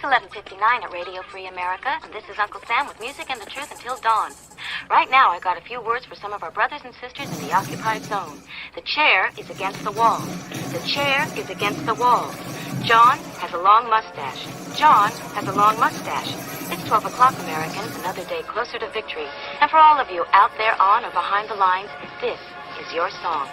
11:59 at Radio Free America, and this is Uncle Sam with music and the truth until dawn. Right now, I got a few words for some of our brothers and sisters in the occupied zone. The chair is against the wall. The chair is against the wall. John has a long mustache. John has a long mustache. It's 12 o'clock, Americans, another day closer to victory. And for all of you out there on or behind the lines, this is your song.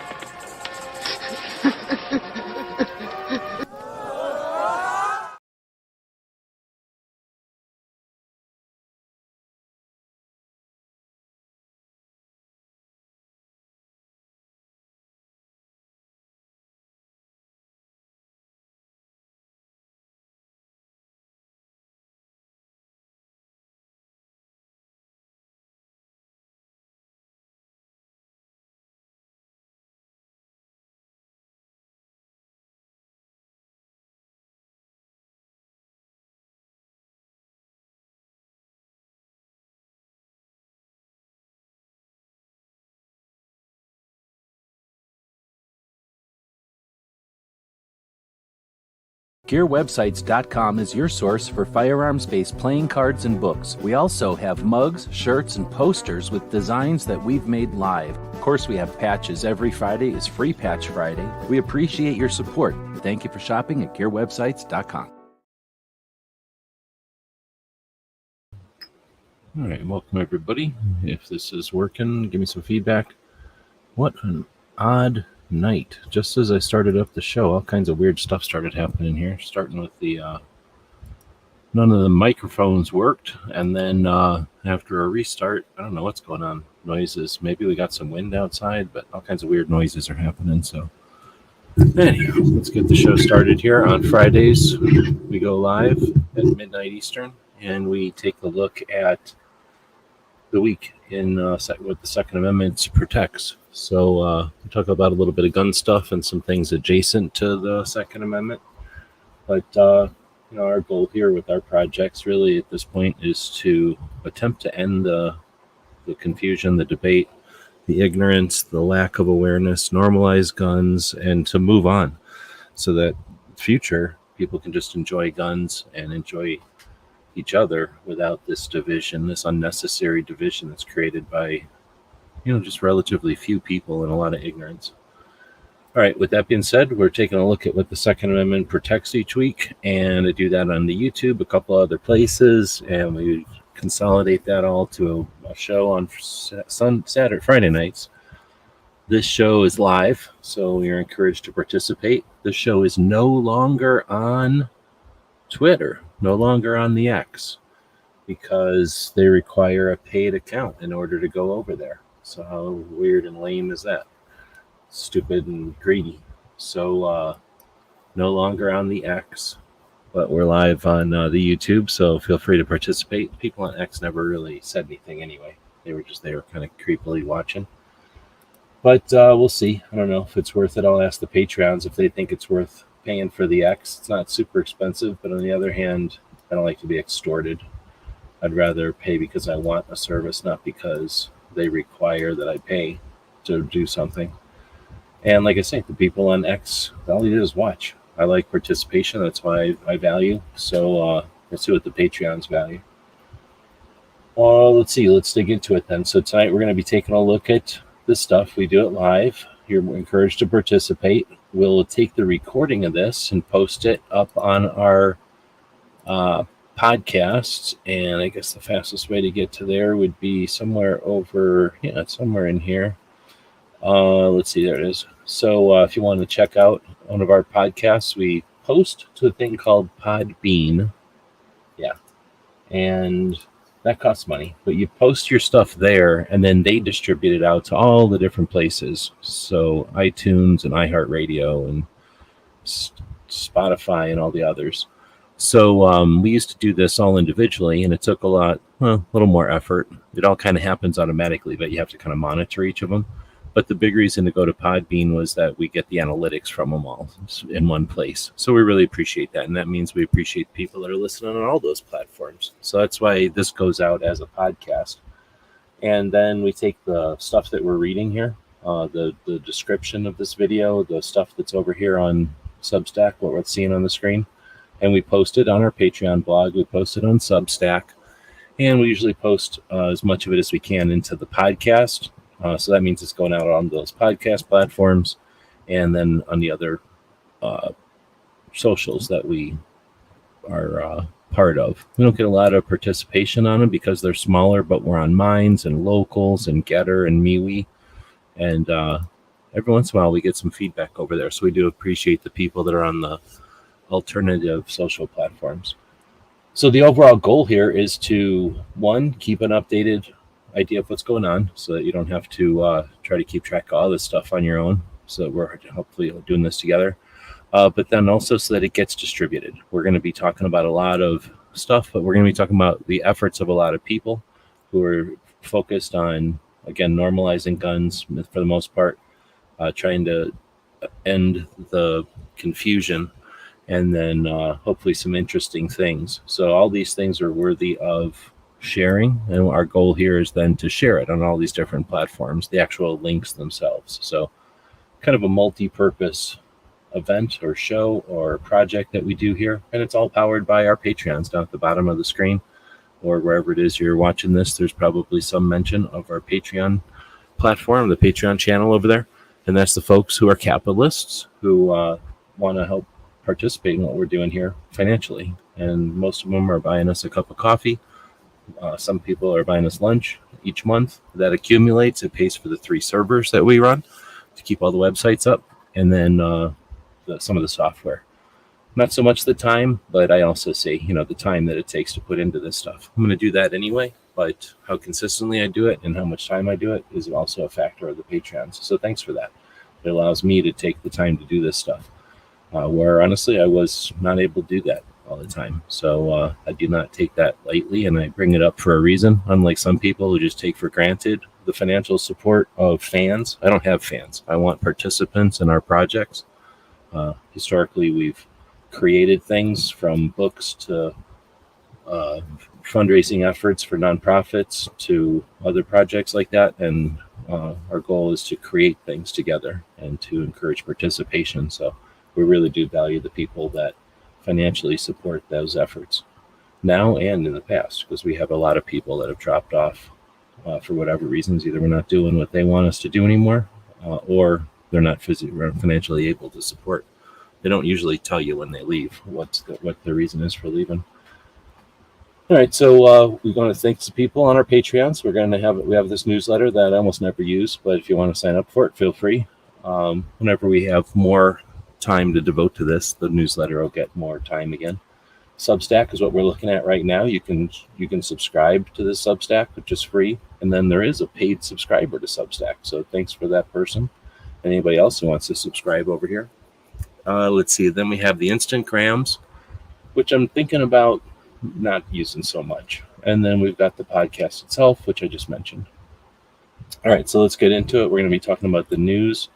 GearWebsites.com is your source for firearms-based playing cards and books. We also have mugs, shirts, and posters with designs that we've made live. Of course, we have patches. Every Friday is Free Patch Friday. We appreciate your support. Thank you for shopping at GearWebsites.com. All right, welcome everybody. If this is working, give me some feedback. What an odd night. Just as I started up the show, all kinds of weird stuff started happening here, starting with the none of the microphones worked, and then after a restart, I don't know what's going on. Noises, maybe we got some wind outside, but all kinds of weird noises are happening. So anyhow, let's get the show started here. On Fridays we go live at midnight Eastern, and we take a look at the week in what the Second Amendment protects. So we talk about a little bit of gun stuff and some things adjacent to the Second Amendment. But our goal here with our projects really at this point is to attempt to end the confusion, the debate, the ignorance, the lack of awareness, normalize guns, and to move on so that in the future people can just enjoy guns and enjoy each other without this division, this unnecessary division that's created by just relatively few people and a lot of ignorance. All right, with that being said, we're taking a look at what the Second Amendment protects each week, and I do that on the YouTube, a couple other places, and we consolidate that all to a show on Friday nights. This show is live, so you're encouraged to participate. This show is no longer on Twitter, no longer on the X, because they require a paid account in order to go over there. So how weird and lame is that? Stupid and greedy. So no longer on the X, but we're live on the YouTube, so feel free to participate. People on X never really said anything anyway. They were kind of creepily watching. But we'll see. I don't know if it's worth it. I'll ask the Patreons if they think it's worth paying for the X. It's not super expensive, but on the other hand, I don't like to be extorted. I'd rather pay because I want a service, not because they require that I pay to do something. And like I say, the people on X, all they do is watch. I like participation. That's why I value. So let's see what the Patreons value. Let's see. Let's dig into it then. So tonight we're going to be taking a look at this stuff. We do it live. You're encouraged to participate. We'll take the recording of this and post it up on our podcasts, and I guess the fastest way to get to there would be somewhere over, it's somewhere in here. Let's see, there it is. So if you want to check out one of our podcasts, we post to a thing called Podbean. Yeah, and that costs money, but you post your stuff there, and then they distribute it out to all the different places. So iTunes and iHeartRadio and Spotify and all the others. So we used to do this all individually, and it took a little more effort. It all kind of happens automatically, but you have to kind of monitor each of them. But the big reason to go to Podbean was that we get the analytics from them all in one place. So we really appreciate that, and that means we appreciate the people that are listening on all those platforms. So that's why this goes out as a podcast. And then we take the stuff that we're reading here, the description of this video, the stuff that's over here on Substack, what we're seeing on the screen, And we post it on our Patreon blog. We post it on Substack. And we usually post as much of it as we can into the podcast. So that means it's going out on those podcast platforms and then on the other socials that we are part of. We don't get a lot of participation on them because they're smaller, but we're on Minds and Locals and Getter and MeWe. And every once in a while we get some feedback over there. So we do appreciate the people that are on the alternative social platforms. So the overall goal here is to, one, keep an updated idea of what's going on so that you don't have to try to keep track of all this stuff on your own. So that we're hopefully doing this together. But then also so that it gets distributed. We're going to be talking about a lot of stuff, but we're going to be talking about the efforts of a lot of people who are focused on, again, normalizing guns for the most part, trying to end the confusion, and then hopefully some interesting things. So all these things are worthy of sharing, and our goal here is then to share it on all these different platforms, the actual links themselves. So kind of a multi-purpose event or show or project that we do here, and it's all powered by our Patreons down at the bottom of the screen, or wherever it is you're watching this. There's probably some mention of our Patreon platform, the Patreon channel over there, and that's the folks who are capitalists who want to help participate in what we're doing here financially. And most of them are buying us a cup of coffee. Some people are buying us lunch each month. That accumulates. It pays for the 3 servers that we run to keep all the websites up, and then some of the software. Not so much the time, but I also say, the time that it takes to put into this stuff. I'm going to do that anyway, but how consistently I do it and how much time I do it is also a factor of the Patreons. So thanks for that. It allows me to take the time to do this stuff, where honestly I was not able to do that all the time. So I do not take that lightly, and I bring it up for a reason, unlike some people who just take for granted the financial support of fans. I don't have fans. I want participants in our projects. Historically, we've created things from books to fundraising efforts for nonprofits to other projects like that. And our goal is to create things together and to encourage participation. So we really do value the people that financially support those efforts now and in the past, because we have a lot of people that have dropped off for whatever reasons. Either we're not doing what they want us to do anymore, or they're not financially able to support. They don't usually tell you when they leave what the reason is for leaving. All right, so we're going to thank some people on our Patreons. We have this newsletter that I almost never use, but if you want to sign up for it, feel free. Whenever we have more time to devote to this, the newsletter will get more time again. Substack is what we're looking at right now. You can subscribe to the Substack, which is free, and then there is a paid subscriber to Substack. So thanks for that person. Anybody else who wants to subscribe over here? Let's see. Then we have the Instagrams, which I'm thinking about not using so much. And then we've got the podcast itself, which I just mentioned. All right, so let's get into it. We're going to be talking about the news.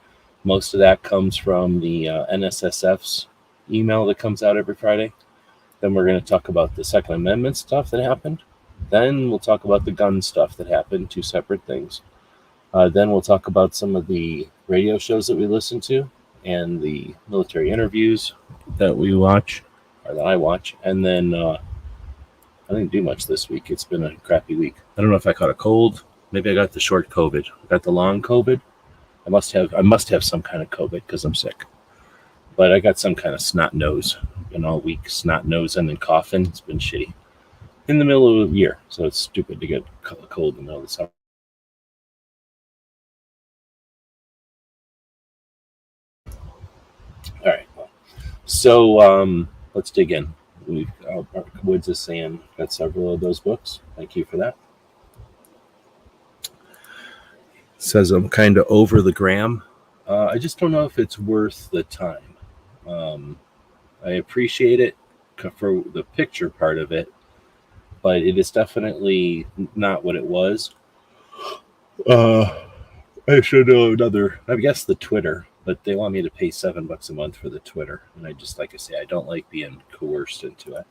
Most of that comes from the NSSF's email that comes out every Friday. Then we're going to talk about the Second Amendment stuff that happened. Then we'll talk about the gun stuff that happened, 2 separate things. Then we'll talk about some of the radio shows that we listen to and the military interviews that we watch, or that I watch. And then I didn't do much this week. It's been a crappy week. I don't know if I caught a cold. Maybe I got the short COVID. I got the long COVID. I must have some kind of COVID because I'm sick. But I got some kind of snot nose. Been all week snot nose and then coughing. It's been shitty. In the middle of the year, so it's stupid to get a cold in the middle of the summer. All right. So let's dig in. We've Woods is saying got several of those books. Thank you for that. Says I'm kind of over the gram. I just don't know if it's worth the time. I appreciate it for the picture part of it, but it is definitely not what it was. I should know another. I guess the Twitter, but they want me to pay $7 a month for the Twitter, and I just, like I say, I don't like being coerced into it.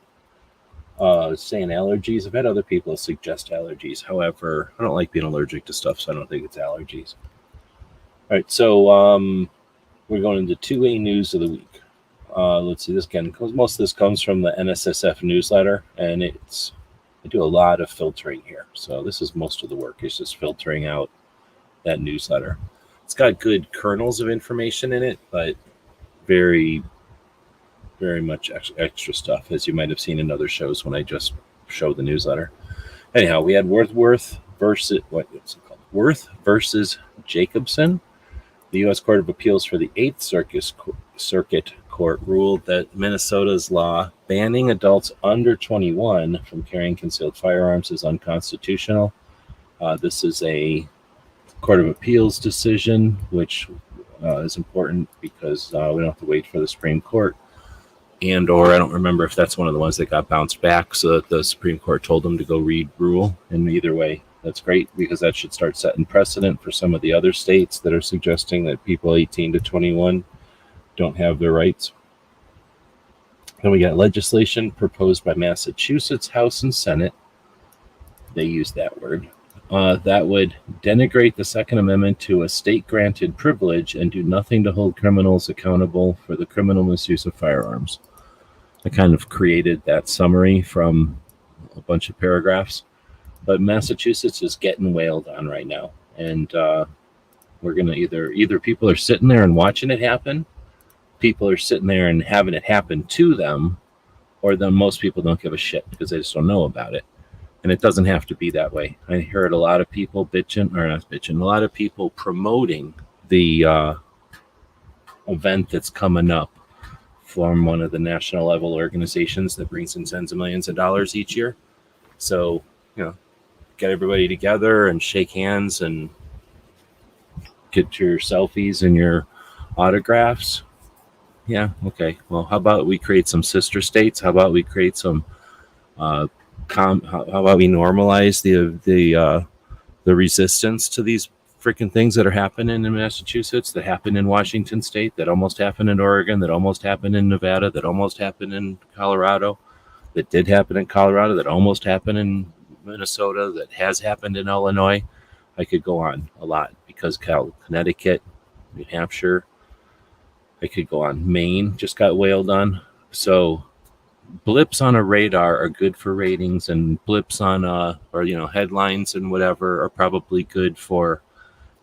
Saying allergies. I've had other people suggest allergies. However, I don't like being allergic to stuff, so I don't think it's allergies. All right, so we're going into 2A news of the week. let's see, this again, most of this comes from the NSSF newsletter, and I do a lot of filtering here. So this is most of the work, is just filtering out that newsletter. It's got good kernels of information in it, but very, very much extra stuff, as you might have seen in other shows when I just showed the newsletter. Anyhow, we had Worth versus Jacobson. The U.S. Court of Appeals for the 8th Circuit Court ruled that Minnesota's law banning adults under 21 from carrying concealed firearms is unconstitutional. This is a Court of Appeals decision, which is important because we don't have to wait for the Supreme Court. Or I don't remember if that's one of the ones that got bounced back, so that the Supreme Court told them to go read rule. And either way, that's great, because that should start setting precedent for some of the other states that are suggesting that people 18 to 21 don't have their rights. Then we got legislation proposed by Massachusetts House and Senate. They use that word. That would denigrate the Second Amendment to a state-granted privilege and do nothing to hold criminals accountable for the criminal misuse of firearms. I kind of created that summary from a bunch of paragraphs. But Massachusetts is getting wailed on right now. And we're going to either people are sitting there and watching it happen, people are sitting there and having it happen to them, or then most people don't give a shit because they just don't know about it. And it doesn't have to be that way. I heard a lot of people a lot of people promoting the event that's coming up from one of the national level organizations that brings in tens of millions of dollars each year. So, get everybody together and shake hands and get your selfies and your autographs. Yeah, okay. Well, how about we create some sister states? How about we create some how about we normalize the resistance to these freaking things that are happening in Massachusetts, that happen in Washington State, that almost happened in Oregon, that almost happened in Nevada, that almost happened in Colorado, that did happen in Colorado, that almost happened in Minnesota, that has happened in Illinois. I could go on a lot, because Connecticut, New Hampshire, I could go on. Maine just got wailed on. So blips on a radar are good for ratings, and blips on headlines and whatever are probably good for,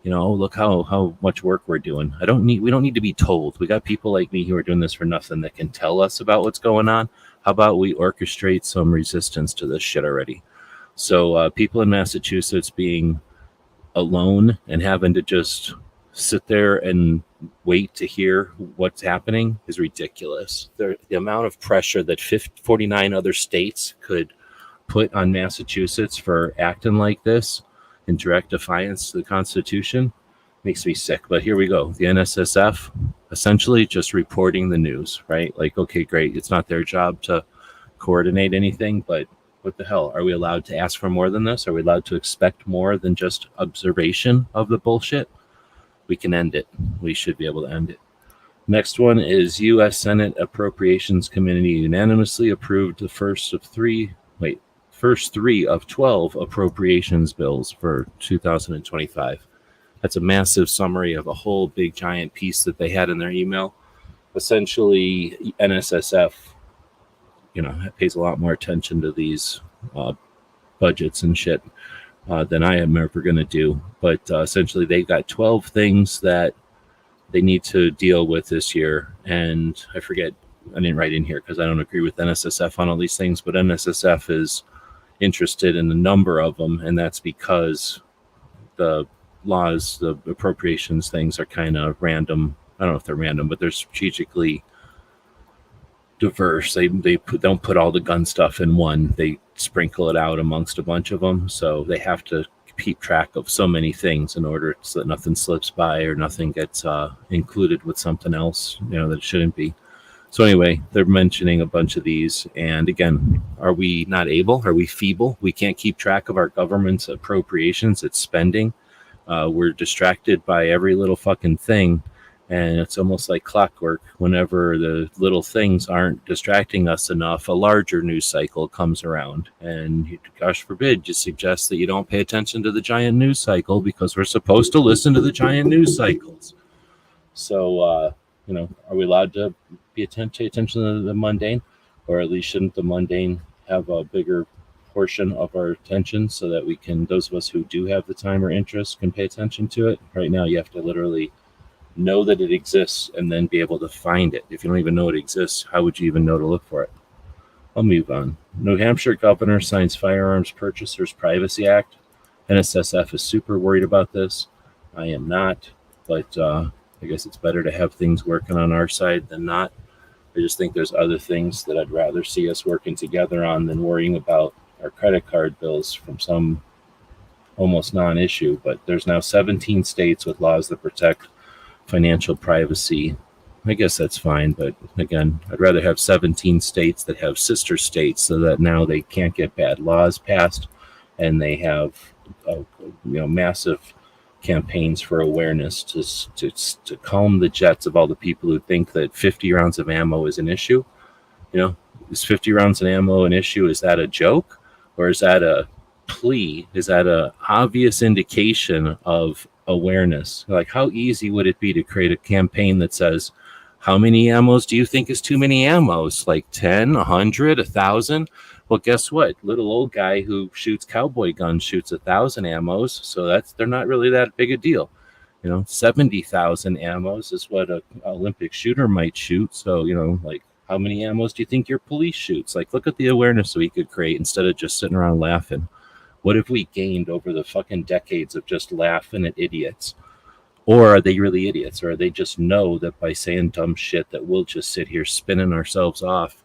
look how much work we're doing. We don't need to be told. We got people like me who are doing this for nothing that can tell us about what's going on. How about we orchestrate some resistance to this shit already? So people in Massachusetts being alone and having to just sit there and wait to hear what's happening is ridiculous. The amount of pressure that 49 other states could put on Massachusetts for acting like this in direct defiance to the Constitution makes me sick. But here we go. The NSSF essentially just reporting the news, right? Like, okay, great. It's not their job to coordinate anything, but what the hell? Are we allowed to ask for more than this? Are we allowed to expect more than just observation of the bullshit? We can end it. We should be able to end it. Next one is U.S. Senate Appropriations Committee unanimously approved the first three of 12 appropriations bills for 2025. That's a massive summary of a whole big giant piece that they had in their email. Essentially, NSSF, pays a lot more attention to these budgets and shit than I am ever going to do. But essentially, they've got 12 things that they need to deal with this year. And I forget, I didn't write in here because I don't agree with NSSF on all these things, but NSSF is interested in a number of them. And that's because the laws, the appropriations things are kind of random. I don't know if they're random, but they're strategically diverse. They don't put all the gun stuff in one. They sprinkle it out amongst a bunch of them. So they have to keep track of so many things in order so that nothing slips by or nothing gets included with something else, that it shouldn't be. So anyway, they're mentioning a bunch of these. And again, are we not able? Are we feeble? We can't keep track of our government's appropriations, its spending. We're distracted by every little fucking thing. And it's almost like clockwork. Whenever the little things aren't distracting us enough, a larger news cycle comes around. And gosh forbid, you suggest that you don't pay attention to the giant news cycle because we're supposed to listen to the giant news cycles. So, are we allowed to pay attention to the mundane, or at least shouldn't the mundane have a bigger portion of our attention so that we can, those of us who do have the time or interest, can pay attention to it? Right now, you have to literally know that it exists and then be able to find it. If you don't even know it exists, how would you even know to look for it? I'll move on. New Hampshire governor signs Firearms Purchasers Privacy Act. NSSF is super worried about this. I am not, but I guess it's better to have things working on our side than not. I just think there's other things that I'd rather see us working together on than worrying about our credit card bills from some almost non-issue. But there's now 17 states with laws that protect financial privacy. I guess that's fine, but again, I'd rather have 17 states that have sister states so that now they can't get bad laws passed, and they have massive campaigns for awareness to calm the jets of all the people who think that 50 rounds of ammo is an issue. Is 50 rounds of ammo an issue? Is that a joke, or is that a plea? Is that a obvious indication of awareness? Like, how easy would it be to create a campaign that says, how many ammos do you think is too many ammos? Like 10, 100, 1,000? Well, guess what? Little old guy who shoots cowboy guns shoots 1,000 ammos, so they're not really that big a deal. 70,000 ammos is what an Olympic shooter might shoot. So, like, how many ammos do you think your police shoots? Like, look at the awareness we could create instead of just sitting around laughing. What have we gained over the fucking decades of just laughing at idiots? Or are they really idiots? Or they just know that by saying dumb shit that we'll just sit here spinning ourselves off,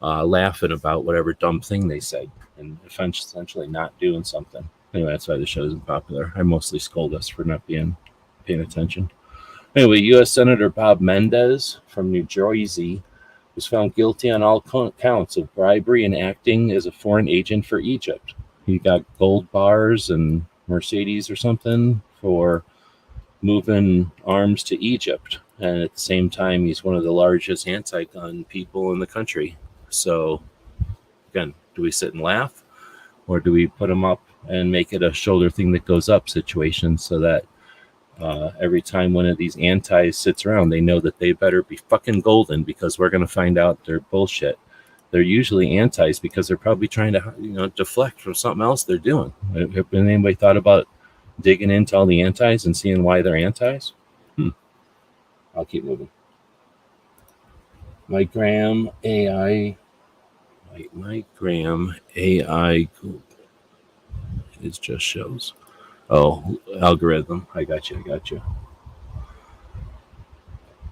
laughing about whatever dumb thing they said and essentially not doing something. Anyway, that's why the show isn't popular. I mostly scold us for not paying attention. Anyway, U.S. Senator Bob Menendez from New Jersey was found guilty on all counts of bribery and acting as a foreign agent for Egypt. He got gold bars and Mercedes or something for moving arms to Egypt. And at the same time, he's one of the largest anti-gun people in the country. So, again, do we sit and laugh? Or do we put him up and make it a shoulder thing that goes up situation so that every time one of these antis sits around, they know that they better be fucking golden because we're going to find out they're bullshit. They're usually antis because they're probably trying to deflect from something else they're doing. Have anybody thought about digging into all the antis and seeing why they're antis? I'll keep moving. My Graham AI it just shows. Oh, algorithm. I got you.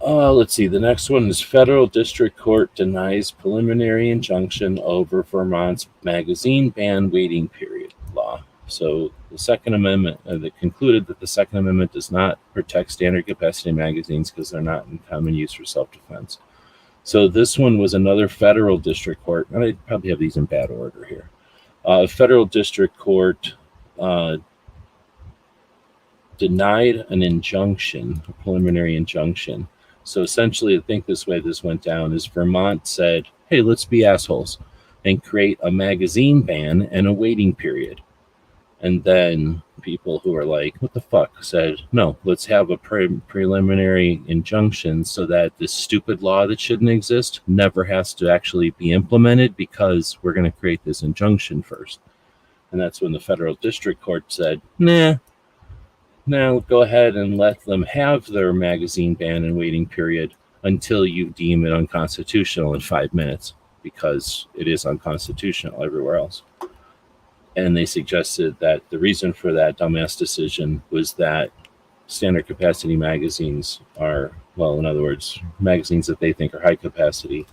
Let's see. The next one is Federal District Court denies preliminary injunction over Vermont's magazine ban waiting period law. So the Second Amendment, they concluded that the Second Amendment does not protect standard capacity magazines because they're not in common use for self-defense. So this one was another federal district court, and I probably have these in bad order here. Federal district court denied an injunction, a preliminary injunction. So essentially, I think this way this went down is Vermont said, hey, let's be assholes and create a magazine ban and a waiting period. And then people who are like, what the fuck, said, no, let's have a preliminary injunction so that this stupid law that shouldn't exist never has to actually be implemented because we're going to create this injunction first. And that's when the federal district court said, nah, now go ahead and let them have their magazine ban and waiting period until you deem it unconstitutional in 5 minutes, because it is unconstitutional everywhere else. And they suggested that the reason for that dumbass decision was that standard capacity magazines are, well, in other words, magazines that they think are high capacity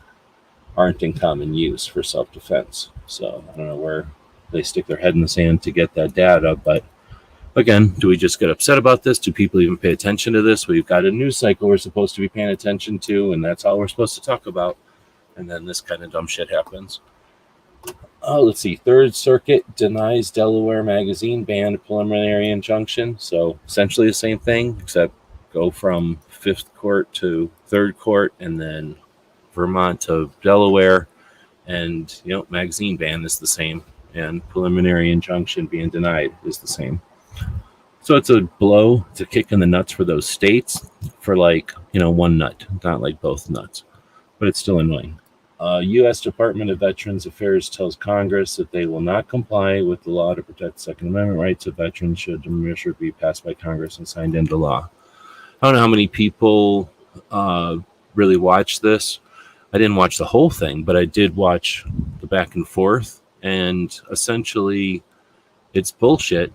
aren't in common use for self-defense. So I don't know where they stick their head in the sand to get that data, but again, do we just get upset about this? Do people even pay attention to this? We've got a news cycle we're supposed to be paying attention to, and that's all we're supposed to talk about. And then this kind of dumb shit happens. Let's see. Third Circuit denies Delaware magazine ban preliminary injunction. So essentially the same thing, except go from Fifth Court to Third Court, and then Vermont to Delaware. And, magazine ban is the same, and preliminary injunction being denied is the same. So it's a blow, it's a kick in the nuts for those states for one nut, not like both nuts. but it's still annoying. U.S. Department of Veterans Affairs tells Congress that they will not comply with the law to protect Second Amendment rights of veterans should the measure be passed by Congress and signed into law. I don't know how many people really watch this. I didn't watch the whole thing, but I did watch the back and forth. And essentially, it's bullshit,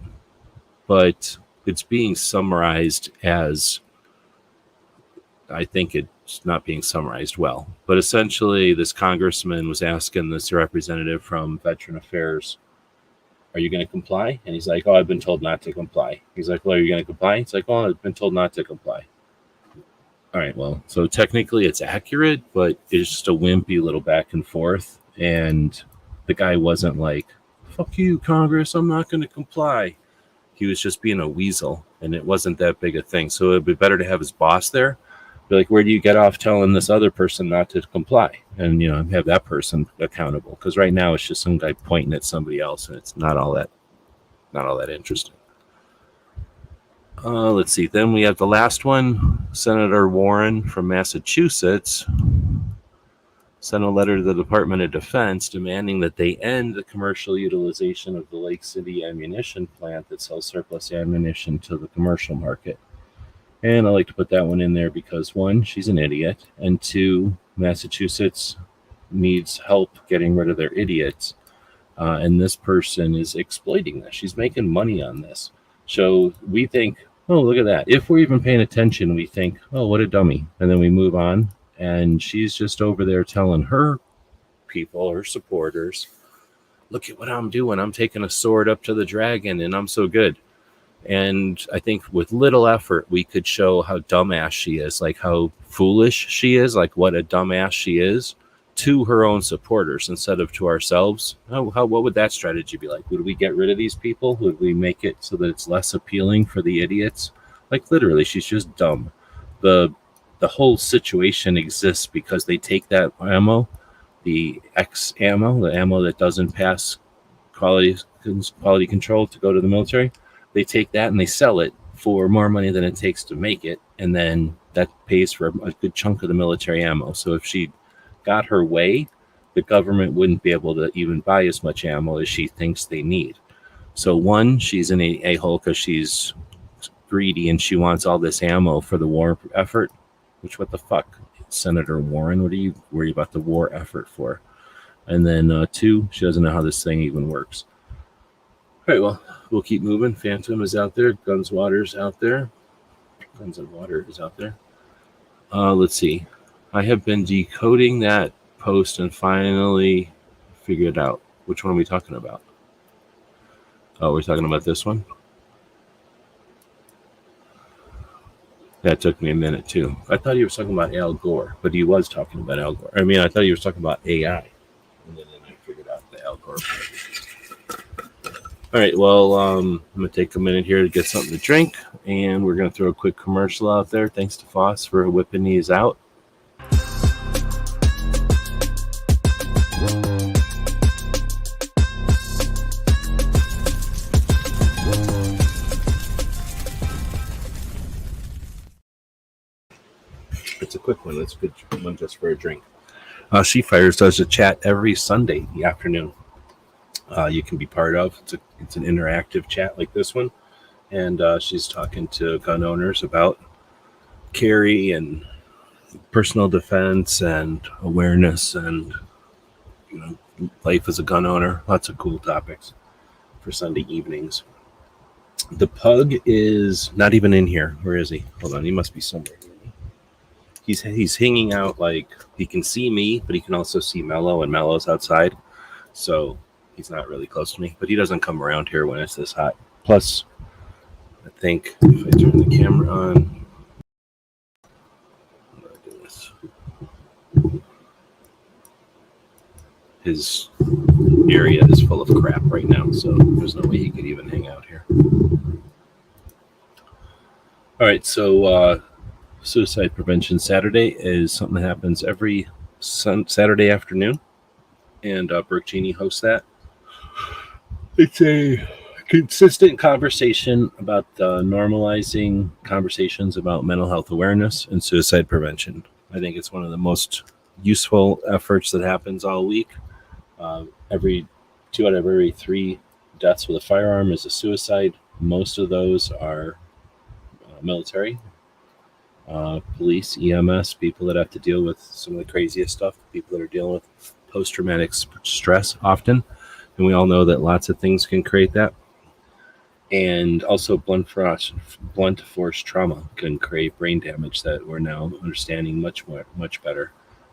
but it's being summarized as, I think it's not being summarized well. But essentially, this congressman was asking this representative from Veteran Affairs, are you going to comply? And he's like, oh, I've been told not to comply. He's like, well, are you going to comply? He's like, oh, I've been told not to comply. All right, well, so technically it's accurate, but it's just a wimpy little back and forth. And the guy wasn't like, fuck you, Congress, I'm not going to comply. He was just being a weasel, and it wasn't that big a thing. So it'd be better to have his boss there. Be like, where do you get off telling this other person not to comply? And, have that person accountable. Because right now it's just some guy pointing at somebody else, and it's not all that interesting. Let's see. Then we have the last one. Senator Warren from Massachusetts sent a letter to the Department of Defense demanding that they end the commercial utilization of the Lake City ammunition plant that sells surplus ammunition to the commercial market. And I like to put that one in there because, one, she's an idiot, and two, Massachusetts needs help getting rid of their idiots. And this person is exploiting this. She's making money on this. So we think, oh, look at that. If we're even paying attention, we think, oh, what a dummy. And then we move on. And she's just over there telling her people, her supporters, look at what I'm doing. I'm taking a sword up to the dragon, and I'm so good. And I think with little effort, we could show how dumbass she is, like how foolish she is, like what a dumbass she is to her own supporters instead of to ourselves. What would that strategy be like? Would we get rid of these people? Would we make it so that it's less appealing for the idiots? Like literally, she's just dumb. The whole situation exists because they take that ammo, the X ammo, the ammo that doesn't pass quality control to go to the military. They take that and they sell it for more money than it takes to make it. And then that pays for a good chunk of the military ammo. So if she got her way, the government wouldn't be able to even buy as much ammo as she thinks they need. So one, she's an a-hole because she's greedy and she wants all this ammo for the war effort. Which, what the fuck, Senator Warren? What are you worried about the war effort for? And then two, she doesn't know how this thing even works. All right, well, we'll keep moving. Phantom is out there. Guns and Water is out there. Let's see. I have been decoding that post and finally figured out. Which one are we talking about? Oh, we're talking about this one? That took me a minute, too. I thought he was talking about Al Gore, but he was talking about Al Gore. I mean, I thought he was talking about AI. And then I figured out the Al Gore part. All right, well, I'm going to take a minute here to get something to drink, and we're going to throw a quick commercial out there. Thanks to Foss for whipping these out. It's a quick one. It's a good one just for a drink. She Fires does a chat every Sunday in the afternoon. You can be part of. It's an interactive chat like this one, and she's talking to gun owners about carry and personal defense and awareness and life as a gun owner. Lots of cool topics for Sunday evenings. The pug is not even in here. Where is he? Hold on, he must be somewhere. He's hanging out, like he can see me, but he can also see Mello, and Mello's outside, so he's not really close to me. But he doesn't come around here when it's this hot. Plus, I think if I turn the camera on, how do I do this? His area is full of crap right now, so there's no way he could even hang out here. All right, so Suicide Prevention Saturday is something that happens every Saturday afternoon, and Brooke Genie hosts that. It's a consistent conversation about normalizing conversations about mental health awareness and suicide prevention. I think it's one of the most useful efforts that happens all week. Every 2 out of every 3 deaths with a firearm is a suicide. Most of those are military, police, EMS, people that have to deal with some of the craziest stuff, people that are dealing with post-traumatic stress often. And we all know that lots of things can create that. And also blunt force trauma can create brain damage that we're now understanding much better.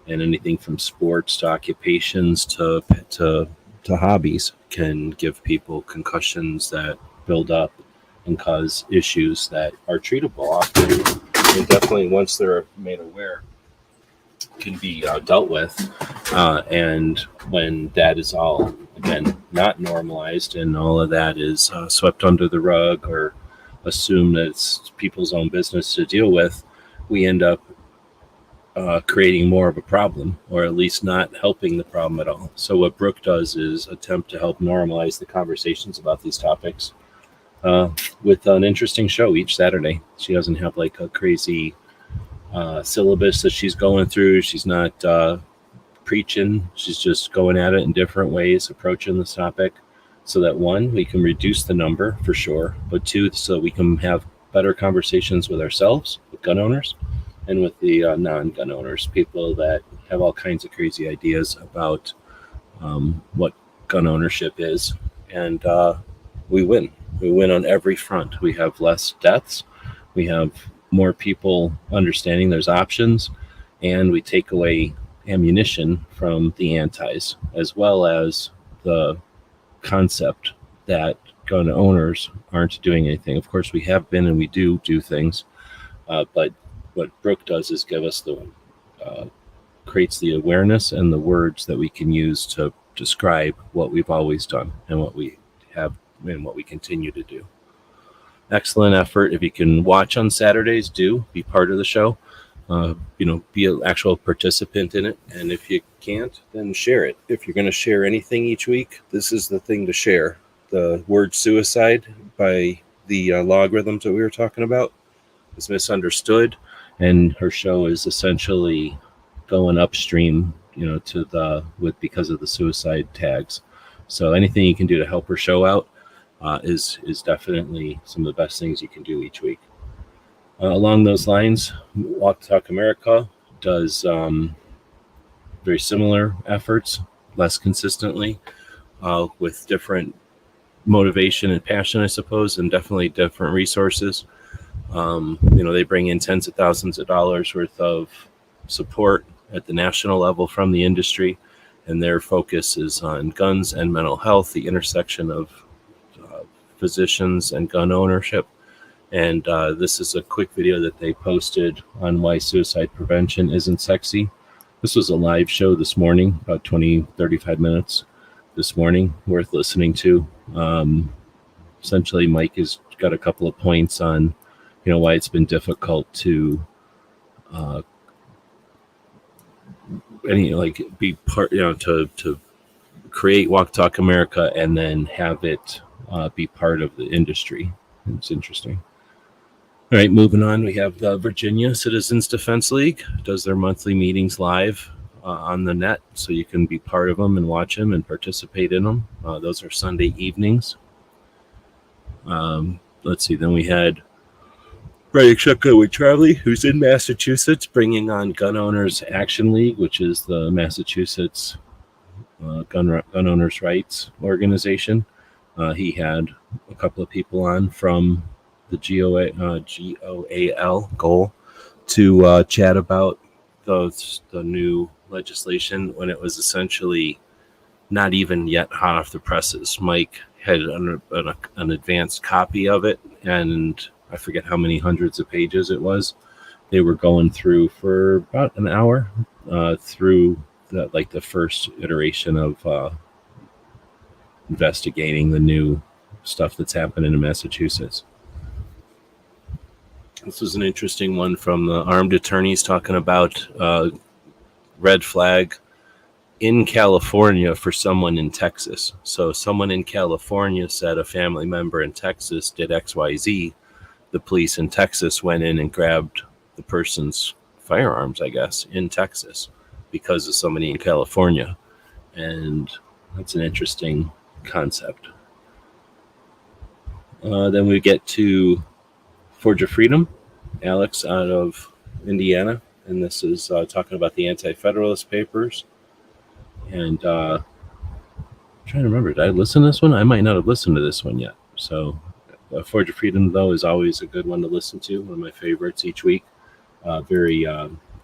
And anything from sports to occupations to hobbies can give people concussions that build up and cause issues that are treatable often. And definitely once they're made aware, can be dealt with. And when that is all, again, not normalized and all of that is swept under the rug or assumed that it's people's own business to deal with, we end up creating more of a problem, or at least not helping the problem at all. So what Brooke does is attempt to help normalize the conversations about these topics with an interesting show each Saturday. She doesn't have like a crazy syllabus that she's going through. She's not preaching. She's just going at it in different ways, approaching this topic so that 1, we can reduce the number for sure, but 2, so we can have better conversations with ourselves, with gun owners, and with the non-gun owners, people that have all kinds of crazy ideas about what gun ownership is. And we win. We win on every front. We have less deaths. We have more people understanding there's options, and we take away ammunition from the antis, as well as the concept that gun owners aren't doing anything. Of course, we have been and we do things, but what Brooke does is give us creates the awareness and the words that we can use to describe what we've always done and what we have and what we continue to do. Excellent effort. If you can watch on Saturdays, be part of the show. Be an actual participant in it. And if you can't, then share it. If you're going to share anything each week, this is the thing to share. The word suicide by the logarithms that we were talking about is misunderstood. And her show is essentially going upstream, because of the suicide tags. So anything you can do to help her show out is definitely some of the best things you can do each week. Along those lines, Walk Talk America does very similar efforts, less consistently, with different motivation and passion, I suppose, and definitely different resources. They bring in tens of thousands of dollars worth of support at the national level from the industry, and their focus is on guns and mental health, the intersection of physicians and gun ownership. And this is a quick video that they posted on why suicide prevention isn't sexy. This was a live show this morning, about 35 minutes this morning, worth listening to. Essentially, Mike has got a couple of points on, why it's been difficult to be part, to create Walk Talk America and then have it be part of the industry. It's interesting. All right, moving on. We have the Virginia Citizens Defense League does their monthly meetings live on the net, so you can be part of them and watch them and participate in them. Those are Sunday evenings. Let's see. Then we had Brian Charlie, who's in Massachusetts, bringing on Gun Owners Action League, which is the Massachusetts gun owners' rights organization. He had a couple of people on from the GOAL to chat about the new legislation when it was essentially not even yet hot off the presses. Mike had an advanced copy of it, and I forget how many hundreds of pages it was. They were going through for about an hour through the first iteration of investigating the new stuff that's happening in Massachusetts. This was an interesting one from the armed attorneys talking about red flag in California for someone in Texas. So someone in California said a family member in Texas did XYZ. The police in Texas went in and grabbed the person's firearms, I guess, in Texas. because of so many in California. And that's an interesting concept. Then we get to Forge of Freedom, Alex out of Indiana. And this is talking about the Anti-Federalist Papers. And I'm trying to remember, did I listen to this one? I might not have listened to this one yet. So Forge of Freedom, though, is always a good one to listen to. One of my favorites each week. Very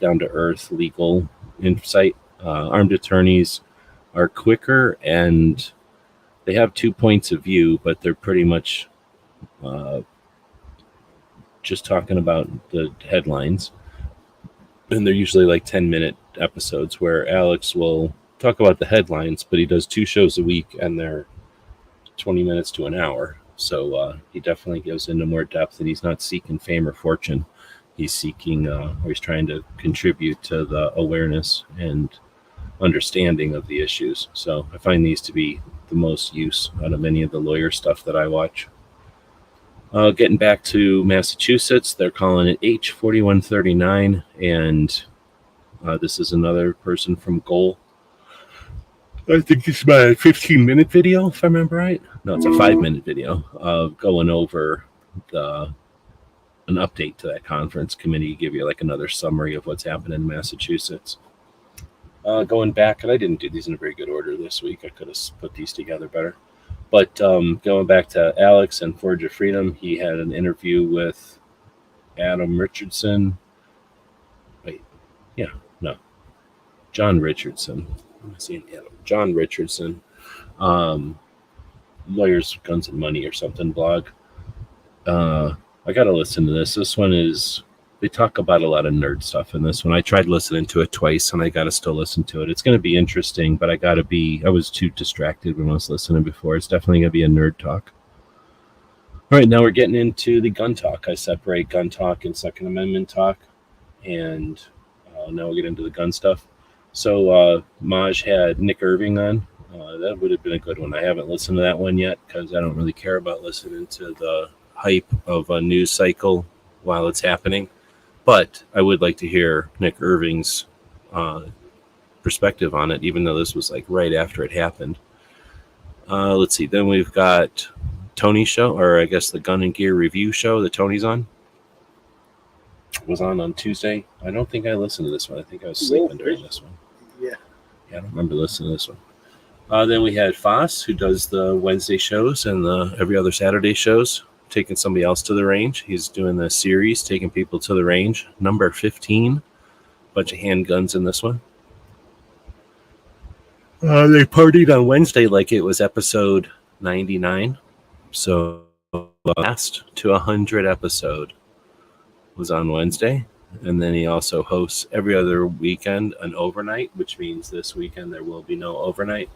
down-to-earth legal insight. Armed attorneys are quicker, and they have 2 points of view, but they're pretty much just talking about the headlines. And they're usually like 10-minute episodes where Alex will talk about the headlines, but he does 2 shows a week, and they're 20 minutes to an hour. So he definitely goes into more depth, and he's not seeking fame or fortune. He's seeking, or he's trying to contribute to the awareness and understanding of the issues. So I find these to be the most use out of any of the lawyer stuff that I watch. Getting back to Massachusetts, they're calling it H4139, and this is another person from Goal. I think it's my 15-minute video, if I remember right. No, it's a 5-minute video of going over an update to that conference committee, give you like another summary of what's happening in Massachusetts. Going back, and I didn't do these in a very good order this week. I could have put these together better. But going back to Alex and Forge of Freedom, he had an interview with Adam Richardson. John Richardson. I'm seeing Adam. John Richardson. Lawyers, Guns and Money or something blog. I got to listen to this. This one is, they talk about a lot of nerd stuff in this one. I tried listening to it twice, and I got to still listen to it. It's going to be interesting, but I was too distracted when I was listening before. It's definitely going to be a nerd talk. All right, now we're getting into the gun talk. I separate gun talk and Second Amendment talk, and now we'll get into the gun stuff. So Maj had Nick Irving on. That would have been a good one. I haven't listened to that one yet because I don't really care about listening to the hype of a news cycle while it's happening. But I would like to hear Nick Irving's perspective on it, even though this was like right after it happened. Let's see. Then we've got Tony's show, or I guess the Gun and Gear review show that Tony's on. Was on Tuesday. I don't think I listened to this one. I think I was sleeping during this one. Yeah, I don't remember listening to this one. Then we had Foss, who does the Wednesday shows and the every other Saturday shows, taking somebody else to the range. He's doing the series, taking people to the range. Number 15. Bunch of handguns in this one. They partied on Wednesday like it was episode 99. So last to 100 episode was on Wednesday. And then he also hosts every other weekend an overnight, which means this weekend there will be no overnight.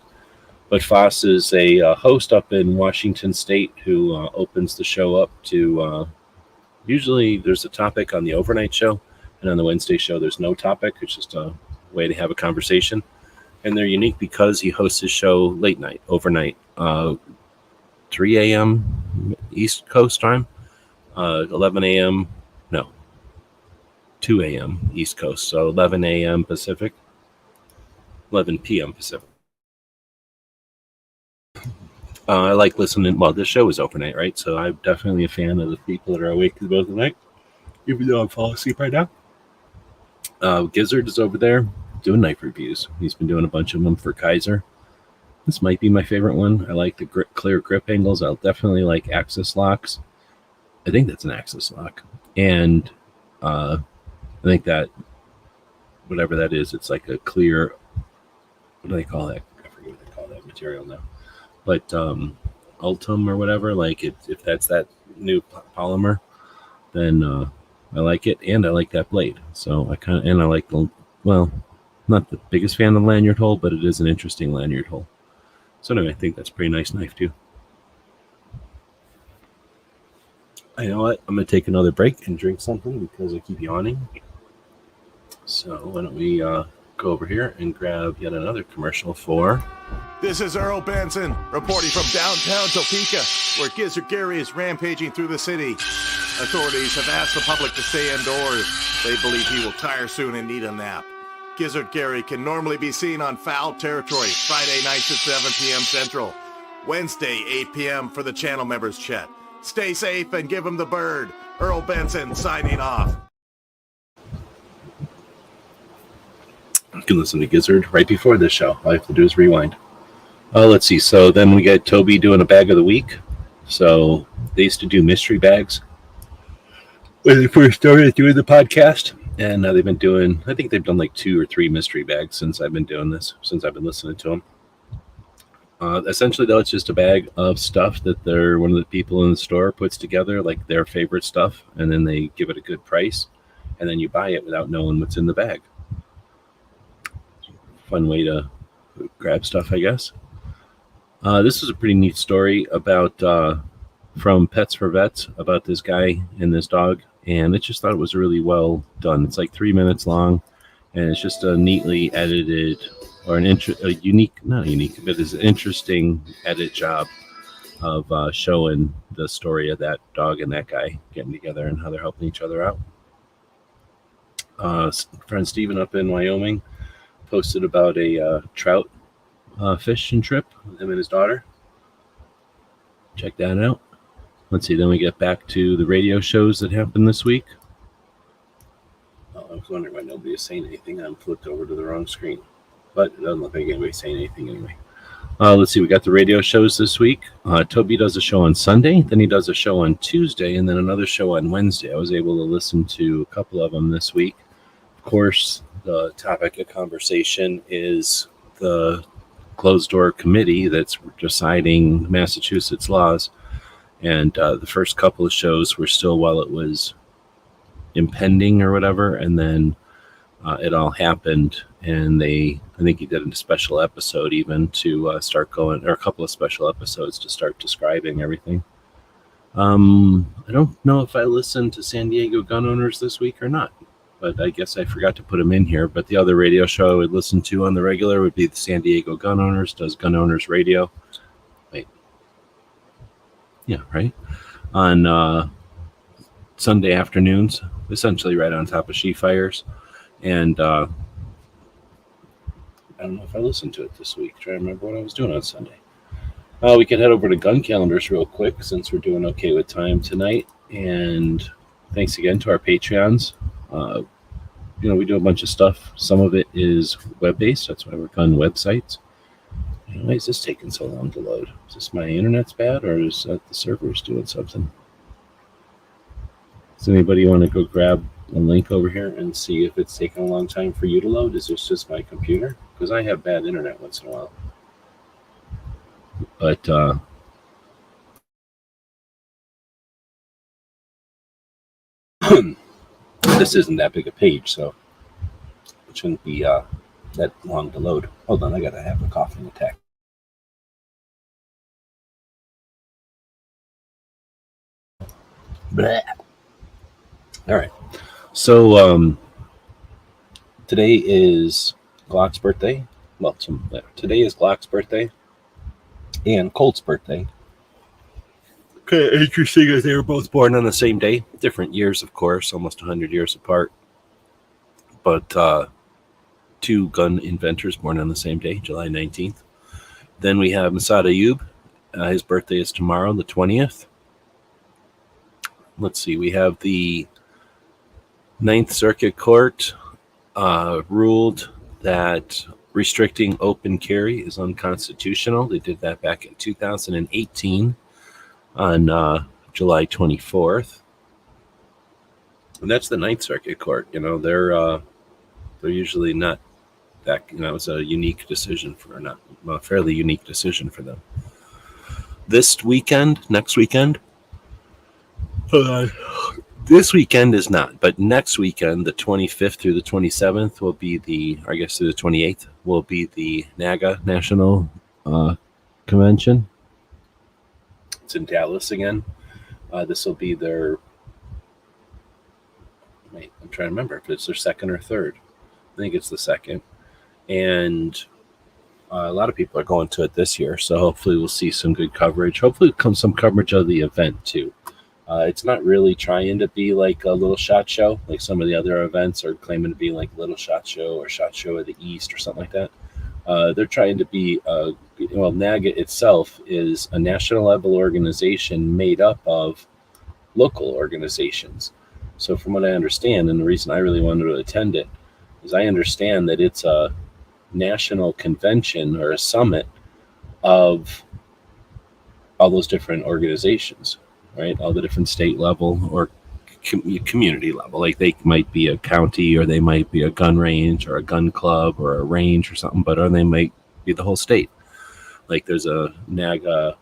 But Foss is a host up in Washington State who opens the show up to, usually there's a topic on the overnight show, and on the Wednesday show there's no topic. It's just a way to have a conversation. And they're unique because he hosts his show late night, overnight, 3 a.m. East Coast time, 11 a.m., no, 2 a.m. East Coast, so 11 a.m. Pacific, 11 p.m. Pacific. I like listening. Well, this show is overnight, right? So I'm definitely a fan of the people that are awake through both the night, even though I'm falling asleep right now. Gizzard is over there doing knife reviews. He's been doing a bunch of them for Kaiser. This might be my favorite one. I like the clear grip angles. I'll definitely like axis locks. I think that's an axis lock. And I think that whatever that is, it's like a clear, what do they call that? I forget what they call that material now. But Ultim or whatever, like if that's that new polymer, then I like it, and I like that blade. So I like not the biggest fan of the lanyard hole, but it is an interesting lanyard hole. So anyway, I think that's a pretty nice knife too. You know what? I'm going to take another break and drink something because I keep yawning. So why don't we go over here and grab yet another commercial for... This is Earl Benson reporting from downtown Topeka, where Gizzard Gary is rampaging through the city. Authorities have asked the public to stay indoors. They believe he will tire soon and need a nap. Gizzard Gary can normally be seen on Foul Territory Friday nights at 7 p.m. Central. Wednesday, 8 p.m. for the channel members chat. Stay safe and give him the bird. Earl Benson signing off. You can listen to Gizzard right before this show. All you have to do is rewind. Let's see. So then we got Toby doing a bag of the week. So they used to do mystery bags when they first started doing the podcast. And they've been doing, I think they've done like 2 or 3 mystery bags since I've been doing this, since I've been listening to them. Essentially, though, it's just a bag of stuff that one of the people in the store puts together, like their favorite stuff, and then they give it a good price, and then you buy it without knowing what's in the bag. Fun way to grab stuff, I guess. This is a pretty neat story about from Pets for Vets about this guy and this dog, and I just thought it was really well done. It's like 3 minutes long, and it's just a neatly edited, or not unique, but it's an interesting edit job of showing the story of that dog and that guy getting together and how they're helping each other out. Friend Steven up in Wyoming posted about a trout fishing trip with him and his daughter. Check that out. Let's see, then we get back to the radio shows that happened this week. I was wondering why nobody is saying anything. I'm flipped over to the wrong screen. But it doesn't look like anybody's saying anything anyway. Let's see, we got the radio shows this week. Toby does a show on Sunday, then he does a show on Tuesday, and then another show on Wednesday. I was able to listen to a couple of them this week. Of course, the topic of conversation is the closed-door committee that's deciding Massachusetts laws. And the first couple of shows were still while it was impending or whatever, and then it all happened, and I think he did a special episode even to start going, or a couple of special episodes to start describing everything. I don't know if I listened to San Diego gun owners this week or not, but I guess I forgot to put them in here. But the other radio show I would listen to on the regular would be the San Diego gun owners, does gun owners radio. Yeah, right. On Sunday afternoons, essentially right on top of She Fires. And I don't know if I listened to it this week. Trying to remember what I was doing on Sunday. We can head over to gun calendars real quick since we're doing okay with time tonight. And thanks again to our Patreons. We do a bunch of stuff. Some of it is web-based. That's why we're gun websites. Why is this taking so long to load? Is this my internet's bad, or is that the server's doing something? Does anybody want to go grab a link over here and see if it's taking a long time for you to load? Is this just my computer? Because I have bad internet once in a while. But this isn't that big a page, so it shouldn't be that long to load. Hold on, I gotta have a coughing attack. Blah. All right. So today is Glock's birthday. Well, today is Glock's birthday and Colt's birthday. Okay, interesting as they were both born on the same day. Different years, of course, almost 100 years apart. But 2 gun inventors born on the same day, July 19th. Then we have Masad Ayub. His birthday is tomorrow, the 20th. Let's see, we have the Ninth Circuit Court ruled that restricting open carry is unconstitutional. They did that back in 2018 on July 24th. And that's the Ninth Circuit Court. They're usually not that, it was a unique decision a fairly unique decision for them. Next weekend, this weekend is not, but next weekend, the 25th through the 27th will be through the 28th will be the NAGA National Convention. It's in Dallas again. This will be their, I'm trying to remember if it's their second or third. I think it's the second. And a lot of people are going to it this year, so hopefully we'll see some good coverage. Hopefully some coverage of the event too. It's not really trying to be like a Little Shot Show, like some of the other events are claiming to be like Little Shot Show or Shot Show of the East or something like that. They're trying to be, NAGA itself is a national level organization made up of local organizations. So from what I understand, and the reason I really wanted to attend it, is I understand that it's a national convention or a summit of all those different organizations, right? All the different state level or community level. Like they might be a county, or they might be a gun range or a gun club or a range or something, or they might be the whole state. Like there's a NAGA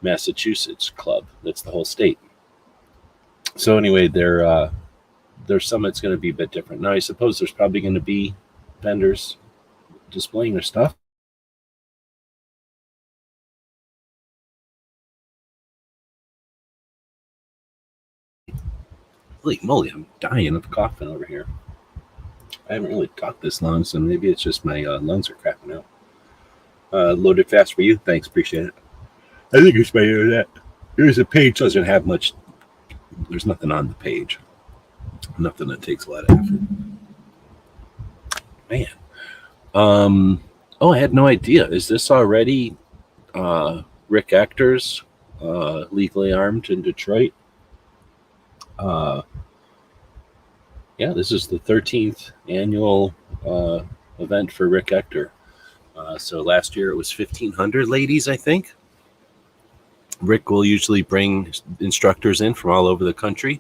Massachusetts club that's the whole state. So anyway, their summit's going to be a bit different. Now I suppose there's probably going to be vendors displaying their stuff. Holy moly, I'm dying of coughing over here. I haven't really talked this long, so maybe it's just my lungs are crapping out. Loaded fast for you. Thanks, appreciate it. I think it's my internet. There's a page doesn't have much. There's nothing on the page. Nothing that takes a lot of effort. Man. Oh, I had no idea. Is this already Rick Ector's Legally Armed in Detroit? Yeah, this is the 13th annual event for Rick Ector. So last year it was 1,500 ladies, I think. Rick will usually bring instructors in from all over the country.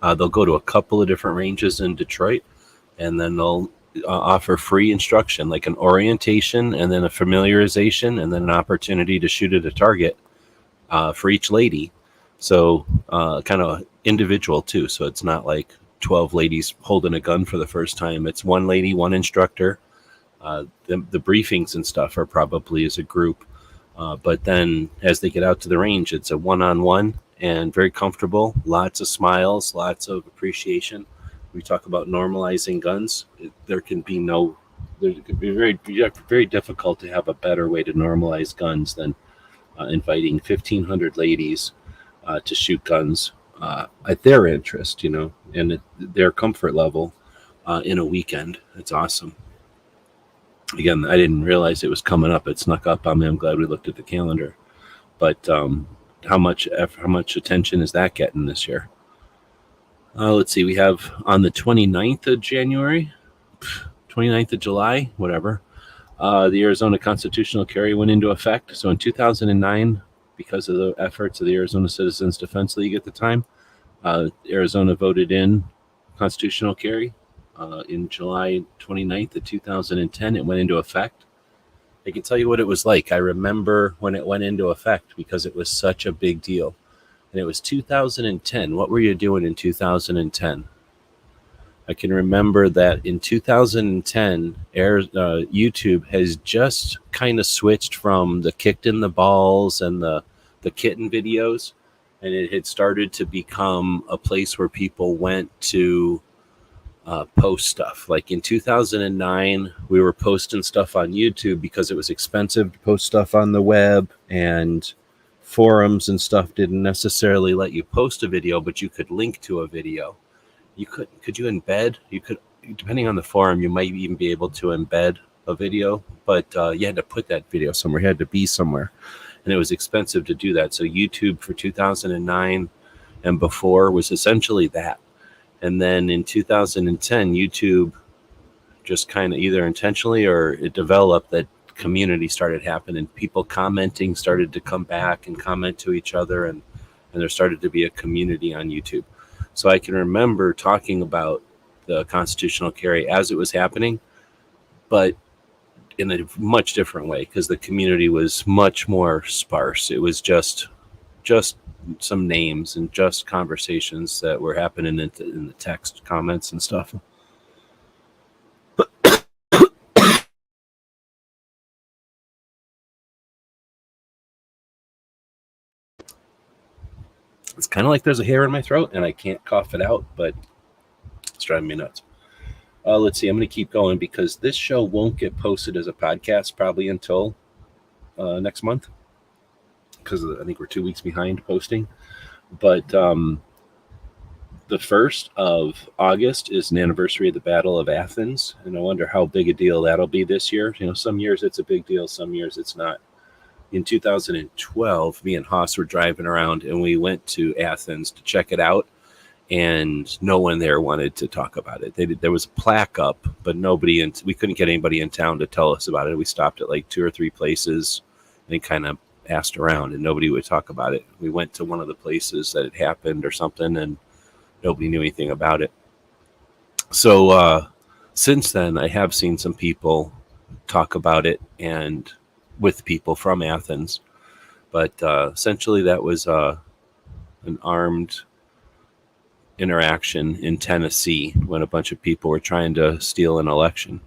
They'll go to a couple of different ranges in Detroit, and then they'll offer free instruction, like an orientation and then a familiarization and then an opportunity to shoot at a target for each lady. So kind of individual too. So it's not like 12 ladies holding a gun for the first time. It's one lady, one instructor. The briefings and stuff are probably as a group. But then as they get out to the range, it's a one-on-one and very comfortable. Lots of smiles, lots of appreciation. We talk about normalizing guns. There can be very difficult to have a better way to normalize guns than inviting 1,500 ladies to shoot guns at their interest, and at their comfort level in a weekend. It's awesome. Again, I didn't realize it was coming up. It snuck up on me. I'm glad we looked at the calendar. But how much attention is that getting this year? Let's see. We have on the 29th of January, 29th of July, whatever, the Arizona constitutional carry went into effect. So in 2009, because of the efforts of the Arizona Citizens Defense League at the time, Arizona voted in constitutional carry. In July 29th of 2010, it went into effect. I can tell you what it was like. I remember when it went into effect because it was such a big deal. And it was 2010. What were you doing in 2010? I can remember that in 2010, YouTube has just kind of switched from the kicked in the balls and the kitten videos. And it had started to become a place where people went to post stuff. Like in 2009, we were posting stuff on YouTube because it was expensive to post stuff on the web, and forums and stuff didn't necessarily let you post a video, but you could link to a video. Could you embed? You could, depending on the forum, you might even be able to embed a video, but you had to put that video somewhere. You had to be somewhere, and it was expensive to do that. So YouTube for 2009 and before was essentially that. And then in 2010, YouTube just kind of either intentionally or it developed that community started happening. People commenting started to come back and comment to each other, and there started to be a community on YouTube. So I can remember talking about the constitutional carry as it was happening, but in a much different way because the community was much more sparse. It was just some names and just conversations that were happening in the text comments and stuff. It's kind of like there's a hair in my throat and I can't cough it out, but it's driving me nuts. Let's see. I'm going to keep going because this show won't get posted as a podcast probably until next month, because I think we're 2 weeks behind posting. But the 1st of August is an anniversary of the Battle of Athens, and I wonder how big a deal that'll be this year. Some years it's a big deal, some years it's not. In 2012, me and Haas were driving around, and we went to Athens to check it out, and no one there wanted to talk about it. There was a plaque up, but we couldn't get anybody in town to tell us about it. We stopped at like 2 or 3 places and kind of asked around, and nobody would talk about it. We went to one of the places that it happened or something, and nobody knew anything about it. So since then, I have seen some people talk about it and with people from Athens. But essentially, that was an armed interaction in Tennessee when a bunch of people were trying to steal an election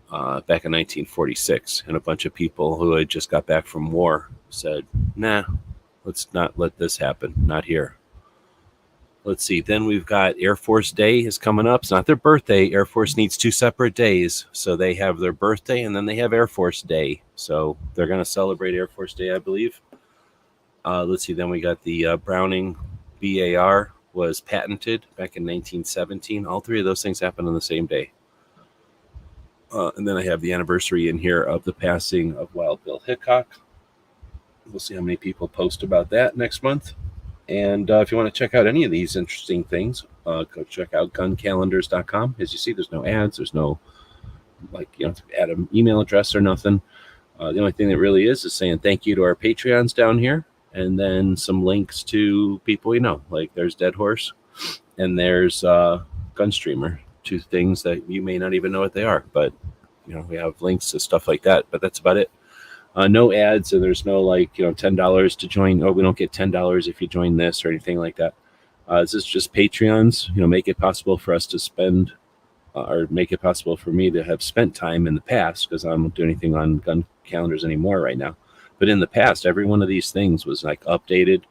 back in 1946. And a bunch of people who had just got back from war said, nah, let's not let this happen. Not here. Let's see. Then we've got Air Force Day is coming up. It's not their birthday. Air Force needs 2 separate days. So they have their birthday and then they have Air Force Day. So they're going to celebrate Air Force Day, I believe. Let's see. Then we got the Browning BAR was patented back in 1917. All 3 of those things happened on the same day. And then I have the anniversary in here of the passing of Wild Bill Hickok. We'll see how many people post about that next month. And if you want to check out any of these interesting things, go check out guncalendars.com. As you see, there's no ads. There's no, you don't have to add an email address or nothing. The only thing that really is saying thank you to our Patreons down here. And then some links to people like there's Dead Horse and there's Gunstreamer, 2 things that you may not even know what they are. But, we have links to stuff like that. But that's about it. No ads, and there's no $10 to join. Oh, we don't get $10 if you join this or anything like that. This is just Patreons. Make it possible for us to spend, or make it possible for me to have spent time in the past, because I don't do anything on gun calendars anymore right now. But in the past, every one of these things was updated,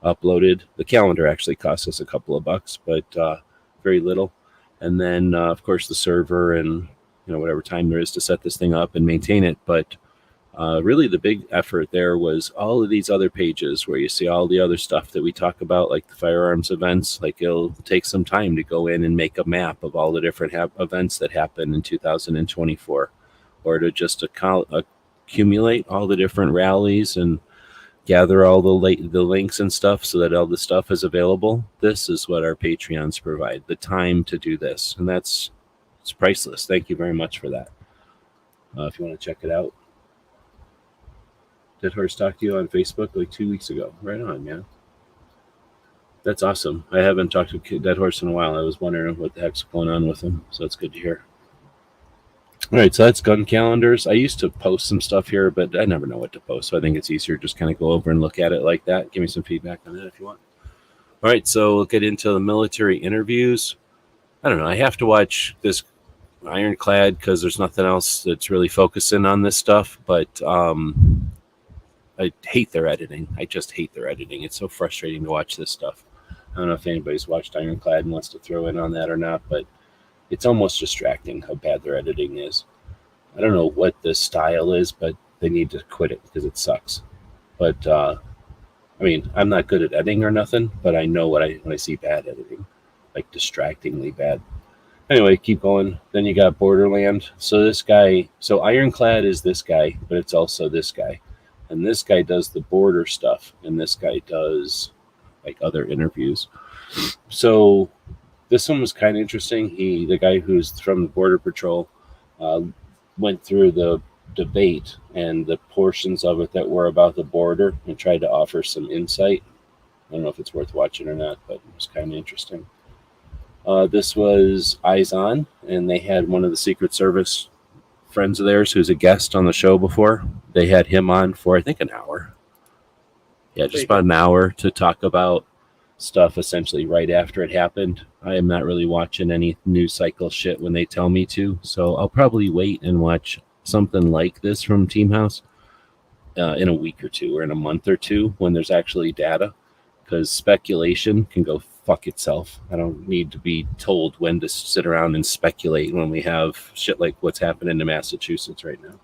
uploaded. The calendar actually cost us a couple of bucks, but very little. And then, of course, the server and whatever time there is to set this thing up and maintain it. But really the big effort there was all of these other pages where you see all the other stuff that we talk about, like the firearms events. It'll take some time to go in and make a map of all the different events that happened in 2024, or to just accumulate all the different rallies and gather all the links and stuff so that all the stuff is available. This is what our Patreons provide, the time to do this. And it's priceless. Thank you very much for that. If you want to check it out. Dead Horse talked to you on Facebook like 2 weeks ago. Right on, man. That's awesome. I haven't talked to Dead Horse in a while. I was wondering what the heck's going on with him. So it's good to hear. All right, so that's gun calendars. I used to post some stuff here, but I never know what to post. So I think it's easier to just kind of go over and look at it like that. Give me some feedback on that if you want. All right, so we'll get into the military interviews. I don't know. I have to watch this Ironclad because there's nothing else that's really focusing on this stuff. But I hate their editing. I just hate their editing. It's so frustrating to watch this stuff. I don't know if anybody's watched Ironclad and wants to throw in on that or not, but it's almost distracting how bad their editing is. I don't know what this style is, but they need to quit it because it sucks. But, I'm not good at editing or nothing, but I know when I see bad editing, like distractingly bad. Anyway, keep going. Then you got Borderland. So Ironclad is this guy, but it's also this guy. And this guy does the border stuff, and this guy does other interviews. So this one was kind of interesting. The guy who's from the Border Patrol went through the debate and the portions of it that were about the border and tried to offer some insight. I don't know if it's worth watching or not, but it was kind of interesting. This was Eyes On, and they had one of the Secret Service friends of theirs who's a guest on the show before. They had him on for, I think, an hour. Yeah, just about an hour to talk about stuff essentially right after it happened. I am not really watching any news cycle shit when they tell me to, so I'll probably wait and watch something like this from Team House in a week or two or in a month or two when there's actually data, because speculation can go fuck itself. I don't need to be told when to sit around and speculate when we have shit like what's happening in Massachusetts right now.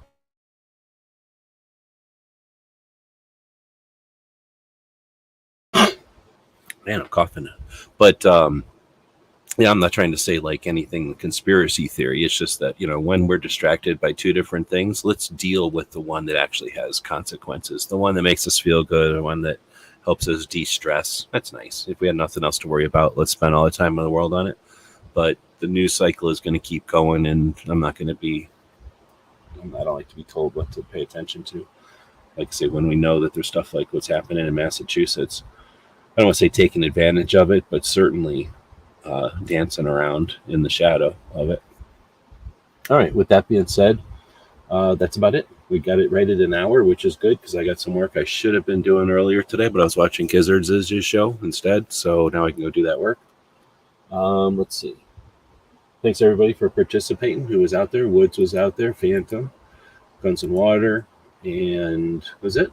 Man, I'm coughing now. But yeah, I'm not trying to say like anything conspiracy theory. It's just that, when we're distracted by two different things, let's deal with the one that actually has consequences. The one that makes us feel good, the one that helps us de-stress. That's nice. If we had nothing else to worry about, let's spend all the time in the world on it. But the news cycle is going to keep going, and I don't like to be told what to pay attention to. Like I say, when we know that there's stuff like what's happening in Massachusetts, I don't want to say taking advantage of it, but certainly dancing around in the shadow of it. All right, with that being said, that's about it. We got it right at an hour, which is good because I got some work I should have been doing earlier today, but I was watching Gizzards' show instead, so now I can go do that work. Let's see. Thanks everybody for participating. Who was out there? Woods was out there. Phantom, Guns and Water, and was it?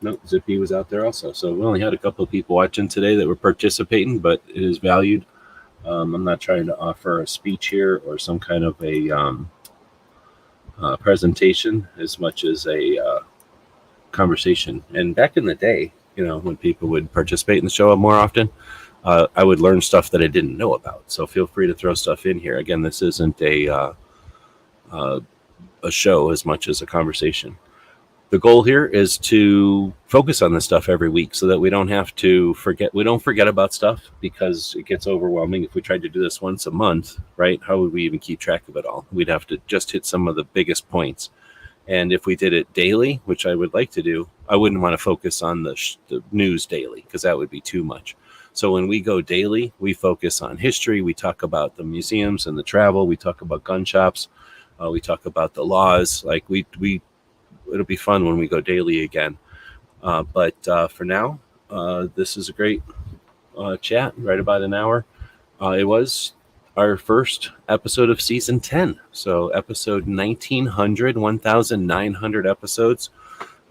No, Zippy was out there also. So we only had a couple of people watching today that were participating, but it is valued. I'm not trying to offer a speech here or some kind of a presentation as much as a conversation. And back in the day, when people would participate in the show more often, I would learn stuff that I didn't know about. So feel free to throw stuff in here. Again, this isn't a show as much as a conversation. The goal here is to focus on this stuff every week so that we don't have to forget. We don't forget about stuff because it gets overwhelming. If we tried to do this once a month, right? How would we even keep track of it all? We'd have to just hit some of the biggest points. And if we did it daily, which I would like to do, I wouldn't want to focus on the news daily because that would be too much. So when we go daily, we focus on history. We talk about the museums and the travel. We talk about gun shops. We talk about the laws. Like it'll be fun when we go daily again. But for now, this is a great chat, right about an hour. It was our first episode of season 10. So episode 1900 episodes.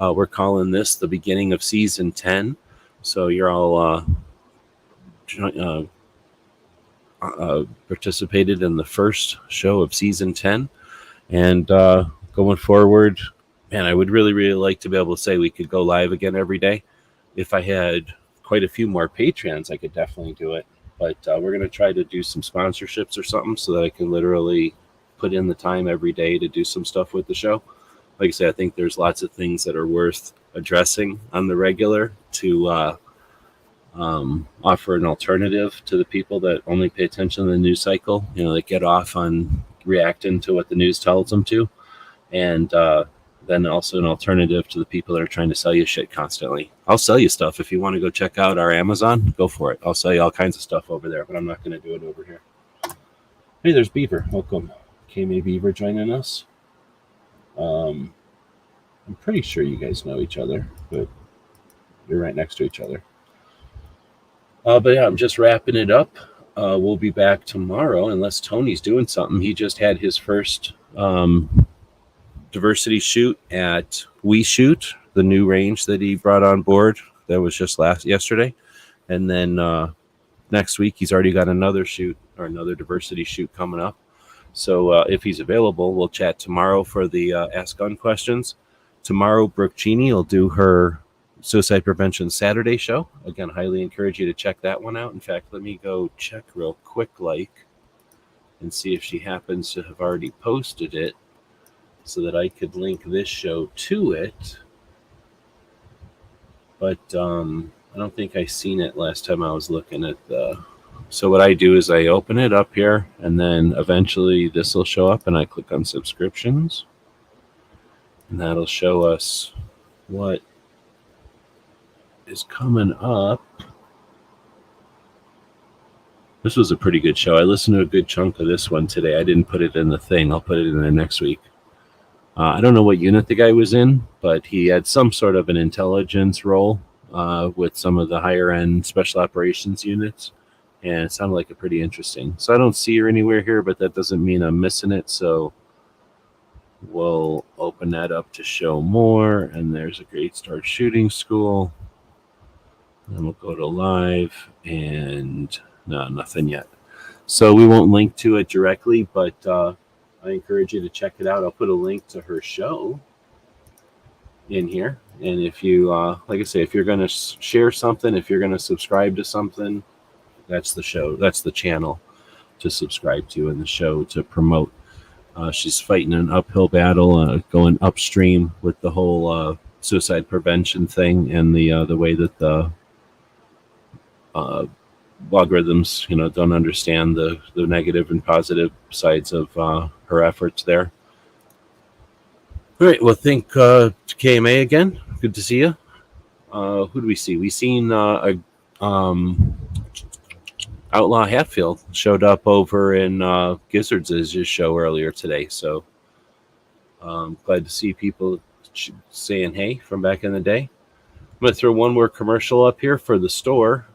We're calling this the beginning of season 10. So you're all participated in the first show of season 10. And going forward, man, I would really, really like to be able to say we could go live again every day. If I had quite a few more Patreons, I could definitely do it. But we're going to try to do some sponsorships or something so that I can literally put in the time every day to do some stuff with the show. Like I said, I think there's lots of things that are worth addressing on the regular to offer an alternative to the people that only pay attention to the news cycle. They get off on reacting to what the news tells them to. And then also an alternative to the people that are trying to sell you shit constantly. I'll sell you stuff. If you want to go check out our Amazon, go for it. I'll sell you all kinds of stuff over there, but I'm not going to do it over here. Hey, there's Beaver. Welcome. KMA Beaver joining us. I'm pretty sure you guys know each other, but you're right next to each other. But yeah, I'm just wrapping it up. We'll be back tomorrow unless Tony's doing something. He just had his first diversity shoot at We Shoot, the new range that he brought on board. That was just yesterday. And then next week, he's already got another shoot or another diversity shoot coming up. So if he's available, we'll chat tomorrow for the Ask Gun questions. Tomorrow, Brooke Cheney will do her Suicide Prevention Saturday show. Again, highly encourage you to check that one out. In fact, let me go check real quick and see if she happens to have already posted it so that I could link this show to it. But I don't think I seen it last time I was looking at the... So what I do is I open it up here, and then eventually this will show up, and I click on subscriptions. And that'll show us what is coming up. This was a pretty good show. I listened to a good chunk of this one today. I didn't put it in the thing. I'll put it in there next week. I don't know what unit the guy was in, but he had some sort of an intelligence role with some of the higher end special operations units. And it sounded like a pretty interesting. So I don't see her anywhere here, but that doesn't mean I'm missing it. So we'll open that up to show more. And there's a Great Start Shooting School. And we'll go to live, and no, nothing yet. So we won't link to it directly, but I encourage you to check it out. I'll put a link to her show in here. And if you, like I say, if you're going to share something, if you're going to subscribe to something, that's the show, that's the channel to subscribe to and the show to promote. She's fighting an uphill battle, going upstream with the whole suicide prevention thing, and the way that the logarithms, don't understand the negative and positive sides of her efforts there. All right, well, thank KMA again. Good to see you. Who do we see? We seen Outlaw Hatfield showed up over in Gizzards' show earlier today, so glad to see people saying hey from back in the day. I'm going to throw one more commercial up here for the store.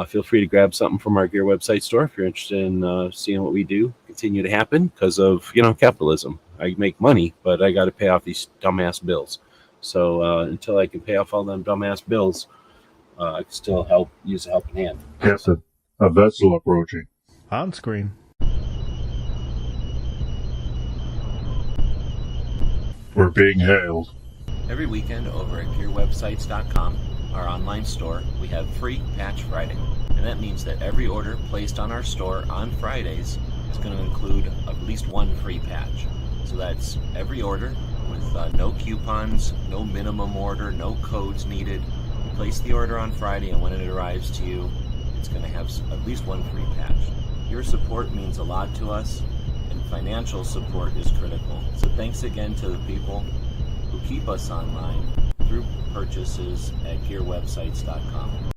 Feel free to grab something from our Gear website store if you're interested in seeing what we do continue to happen because of capitalism. I make money, but I got to pay off these dumbass bills. So until I can pay off all them dumbass bills, I can still use a helping hand. Yes, a vessel approaching. On screen. We're being hailed. Every weekend over at GearWebsites.com, our online store, we have free Patch Friday. And that means that every order placed on our store on Fridays is going to include at least one free patch. So that's every order with no coupons, no minimum order, no codes needed. You place the order on Friday, and when it arrives to you, it's going to have at least one free patch. Your support means a lot to us, and financial support is critical. So thanks again to the people who keep us online through purchases at GearWebsites.com.